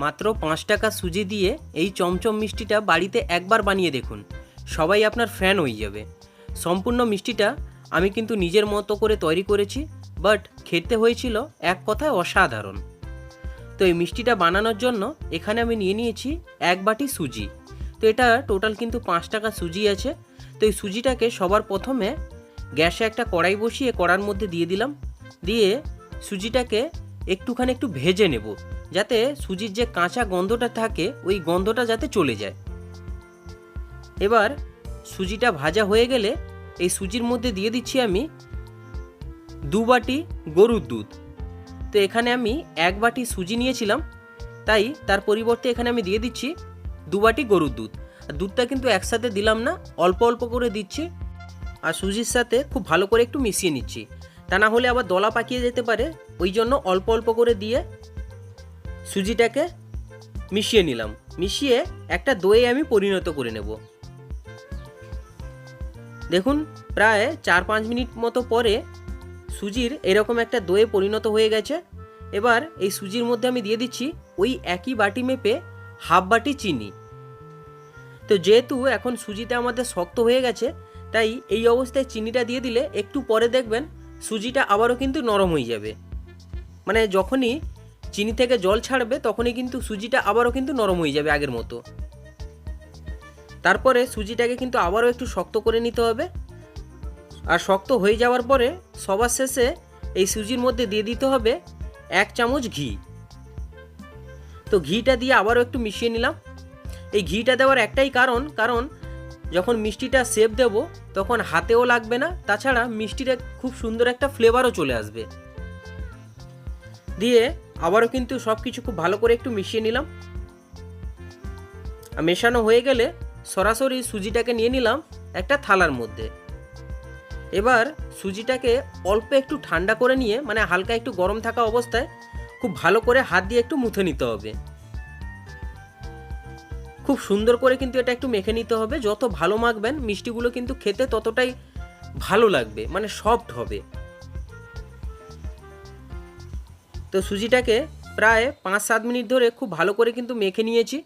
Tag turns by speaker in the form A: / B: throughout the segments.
A: মাত্র 5 টাকা সুজি দিয়ে এই চমচম মিষ্টিটা বাড়িতে একবার বানিয়ে দেখুন, সবাই আপনার ফ্যান হয়ে যাবে। সম্পূর্ণ মিষ্টিটা আমি কিন্তু নিজের মতো করে তৈরি করেছি, বাট খেতে হয়েছিল এক কথায় অসাধারণ। তো এই মিষ্টিটা বানানোর জন্য এখানে আমি নিয়ে নিয়েছি 1 বাটি সুজি। তো এটা টোটাল কিন্তু 5 টাকা সুজি আছে। তো এই সুজিটাকে সবার প্রথমে গ্যাসে একটা কড়াই বসিয়ে কড়ার মধ্যে দিয়ে দিলাম। দিয়ে সুজিটাকে একটু ভেজে নেব, যাতে সুজির যে কাঁচা গন্ধটা থাকে ওই গন্ধটা যাতে চলে যায়। এবার সুজিটা ভাজা হয়ে গেলে এই সুজির মধ্যে দিয়ে দিচ্ছি আমি 2 বাটি গরুর দুধ। তো এখানে আমি 1 বাটি সুজি নিয়েছিলাম, তাই তার পরিবর্তে এখানে আমি দিয়ে দিচ্ছি 2 বাটি গরুর দুধ। আর দুধটা কিন্তু একসাথে দিলাম না, অল্প অল্প করে দিচ্ছি। আর সুজির সাথে খুব ভালো করে একটু মিশিয়ে নিচ্ছি, তা না হলে আবার দলা পাকিয়ে যেতে পারে। ওই জন্য অল্প অল্প করে দিয়ে সুজিটাকে মিশিয়ে নিলাম। মিশিয়ে একটা দইয়ে আমি পরিণত করে নেব। দেখুন, প্রায় 4-5 মিনিট মতো পরে সুজির এরকম একটা দইয়ে পরিণত হয়ে গেছে। এবার এই সুজির মধ্যে আমি দিয়ে দিচ্ছি ওই একই বাটি মেপে হাফ বাটি চিনি। তো যেহেতু এখন সুজিটা আমাদের শক্ত হয়ে গেছে, তাই এই অবস্থায় চিনিটা দিয়ে দিলে একটু পরে দেখবেন সুজিটা আবারও কিন্তু নরম হয়ে যাবে। মানে যখনই চিনি থেকে জল ছাড়বে তখনই কিন্তু সুজিটা আবারও কিন্তু নরম হয়ে যাবে আগের মতো। তারপরে সুজিটাকে কিন্তু আবারও একটু শক্ত করে নিতে হবে। আর শক্ত হয়ে যাওয়ার পরে সবার শেষে এই সুজির মধ্যে দিয়ে দিতে হবে 1 চামচ ঘি। তো ঘিটা দিয়ে আবারও একটু মিশিয়ে নিলাম। এই ঘিটা দেওয়ার একটাই কারণ যখন মিষ্টিটা শেপ দেব তখন হাতেও লাগবে না, তাছাড়া মিষ্টিটা খুব সুন্দর একটা ফ্লেভারও চলে আসবে। দিয়ে আবারও কিন্তু সব কিছু খুব ভালো করে একটু মিশিয়ে নিলাম। মেশানো হয়ে গেলে সরাসরি সুজিটাকে নিয়ে নিলাম একটা থালার মধ্যে। এবার সুজিটাকে অল্প একটু ঠান্ডা করে নিয়ে, মানে হালকা একটু গরম থাকা অবস্থায় খুব ভালো করে হাত দিয়ে একটু মুথে নিতে হবে। খুব সুন্দর করে কিন্তু এটা একটু মেখে নিতে হবে। যত ভালো মাখবেন মিষ্টিগুলো কিন্তু খেতে ততটাই ভালো লাগবে, মানে সফট হবে। তো সুজিটাকে প্রায় 5-7 মিনিট ধরে খুব ভালো করে কিন্তু মেখে নিয়েছি।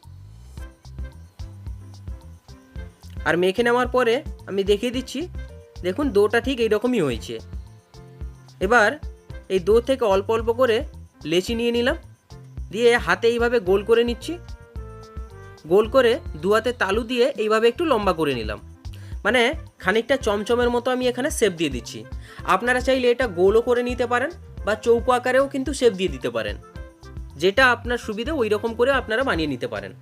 A: আর মেখে নেওয়ার পরে আমি দেখিয়ে দিচ্ছি, দেখুন ডোটা ঠিক এইরকমই হয়েছে। এবার এই ডো থেকে অল্প অল্প করে লেচি নিয়ে নিলাম, দিয়ে হাতে এইভাবে গোল করে নিচ্ছি। গোল করে 2 হাতে তালু দিয়ে এইভাবে একটু লম্বা করে নিলাম, মানে খানিকটা চমচমের মতো আমি এখানে শেপ দিয়ে দিচ্ছি। আপনারা চাইলে এটা গোলও করে নিতে পারেন বা চৌকো আকারেও কিন্তু শেপ দিয়ে দিতে পারেন, যেটা আপনার সুবিধা ওই রকম করে আপনারা বানিয়ে নিতে পারেন।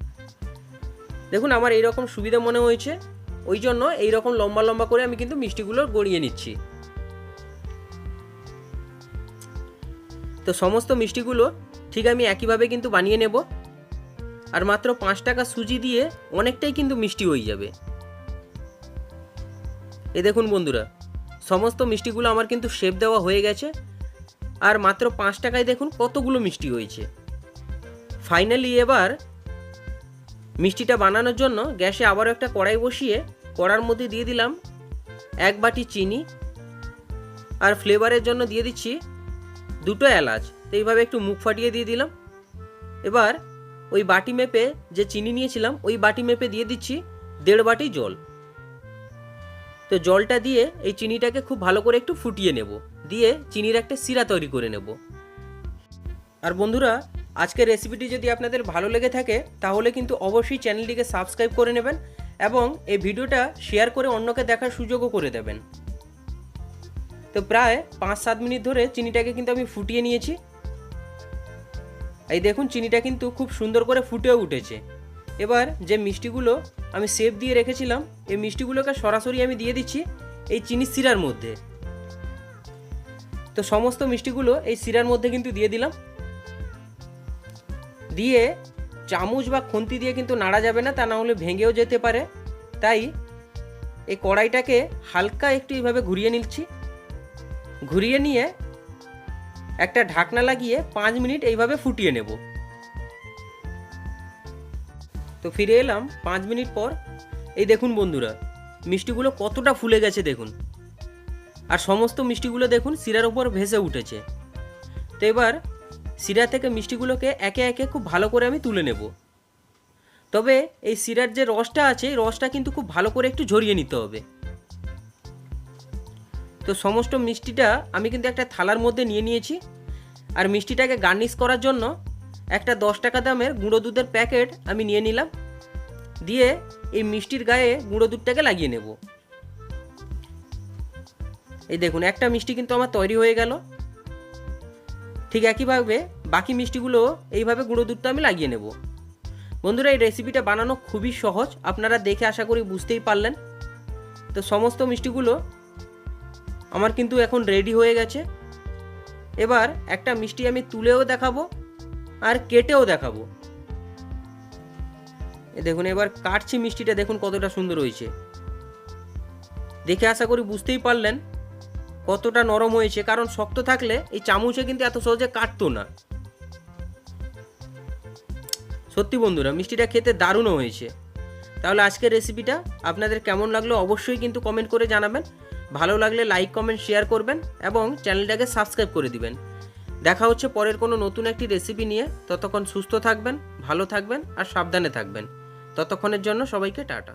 A: দেখুন আমার এইরকম সুবিধা মনে হয়েছে, ওই জন্য এইরকম লম্বা লম্বা করে আমি কিন্তু মিষ্টিগুলো গড়িয়ে নিচ্ছি। তো সমস্ত মিষ্টিগুলো ঠিক আমি একইভাবে কিন্তু বানিয়ে নেব। আর মাত্র 5 টাকা সুজি দিয়ে অনেকটাই কিন্তু মিষ্টি হয়ে যাবে। এই দেখুন বন্ধুরা, সমস্ত মিষ্টিগুলো আমার কিন্তু শেপ দেওয়া হয়ে গেছে। আর মাত্র 5 টাকায় দেখুন কতগুলো মিষ্টি হয়েছে। ফাইনালি এবার মিষ্টিটা বানানোর জন্য গ্যাসে আবারও একটা কড়াই বসিয়ে কড়ার মধ্যে দিয়ে দিলাম 1 বাটি চিনি। আর ফ্লেভারের জন্য দিয়ে দিচ্ছি 2টো এলাচ। তো এইভাবে একটু মুখ ফাটিয়ে দিয়ে দিলাম। এবার ওই বাটি মেপে যে চিনি নিয়েছিলাম ওই বাটি মেপে দিয়ে দিচ্ছি 1.5 বাটি জল। তো জলটা দিয়ে এই চিনিটাকে খুব ভালো করে একটু ফুটিয়ে নেব, দিয়ে চিনির একটা সিরা তৈরি করে নেব। আর বন্ধুরা, আজকের রেসিপিটি যদি আপনাদের ভালো লেগে থাকে তাহলে কিন্তু অবশ্যই চ্যানেলটিকে সাবস্ক্রাইব করে নেবেন এবং এই ভিডিওটা শেয়ার করে অন্যকে দেখার সুযোগও করে দেবেন। তো প্রায় 5-7 মিনিট ধরে চিনিটাকে কিন্তু আমি ফুটিয়ে নিয়েছি। এই দেখুন চিনিটা কিন্তু খুব সুন্দর করে ফুটেও উঠেছে। এবার যে মিষ্টিগুলো আমি শেপ দিয়ে রেখেছিলাম এই মিষ্টিগুলোকে সরাসরি আমি দিয়ে দিচ্ছি এই চিনির সিরার মধ্যে। তো সমস্ত মিষ্টিগুলো এই সিরার মধ্যে কিন্তু দিয়ে দিলাম। দিয়ে চামচ বা খুন্তি দিয়ে কিন্তু নাড়া যাবে না, তা না হলে ভেঙেও যেতে পারে। তাই এই কড়াইটাকে হালকা একটু এইভাবে ঘুরিয়ে নিচ্ছি। ঘুরিয়ে নিয়ে একটা ঢাকনা লাগিয়ে 5 মিনিট এইভাবে ফুটিয়ে নেব। তো ফিরে এলাম 5 মিনিট পর। এই দেখুন বন্ধুরা, মিষ্টিগুলো কতটা ফুলে গেছে দেখুন। আর সমস্ত মিষ্টিগুলো দেখুন সিরার উপর ভেসে উঠেছে। তো এবার শিরা থেকে মিষ্টিগুলোকে একে একে খুব ভালো করে আমি তুলে নেব। তবে এই শিরার যে রসটা আছে এই রসটা কিন্তু খুব ভালো করে একটু ঝরিয়ে নিতে হবে। তো সমস্ত মিষ্টিটা আমি কিন্তু একটা থালার মধ্যে নিয়ে নিয়েছি। আর মিষ্টিটাকে গার্নিশ করার জন্য একটা 10 টাকা দামের গুঁড়ো দুধের প্যাকেট আমি নিয়ে নিলাম, দিয়ে এই মিষ্টির গায়ে গুঁড়ো দুধটাকে লাগিয়ে নেব। এই দেখুন একটা মিষ্টি কিন্তু আমার তৈরি হয়ে গেল। ঠিক একইভাবে বাকি মিষ্টিগুলো এইভাবে গুঁড়ো দুধটা আমি লাগিয়ে নেব। বন্ধুরা, এই রেসিপিটা বানানো খুবই সহজ, আপনারা দেখে আশা করি বুঝতেই পারলেন। তো সমস্ত মিষ্টিগুলো আমার কিন্তু এখন রেডি হয়ে গেছে। এবার একটা মিষ্টি আমি তুলেও দেখাবো আর কেটেও দেখাবো। দেখুন এবার কাটছি মিষ্টিটা, দেখুন কতটা সুন্দর হয়েছে। দেখে আশা করি বুঝতেই পারলেন কতটা নরম হয়েছে, কারণ শক্ত থাকলে এই চামচে কিন্তু এত সহজে কাটতো না। সত্যি বন্ধুরা, মিষ্টিটা খেতে দারুণও হয়েছে। তাহলে আজকের রেসিপিটা আপনাদের কেমন লাগলো অবশ্যই কিন্তু কমেন্ট করে জানাবেন। ভালো লাগলে লাইক কমেন্ট শেয়ার করবেন এবং চ্যানেলটাকে সাবস্ক্রাইব করে দিবেন। দেখা হচ্ছে পরের কোনো নতুন একটি রেসিপি নিয়ে। ততক্ষণ সুস্থ থাকবেন, ভালো থাকবেন আর সাবধানে থাকবেন। ততক্ষণের জন্য সবাইকে টাটা।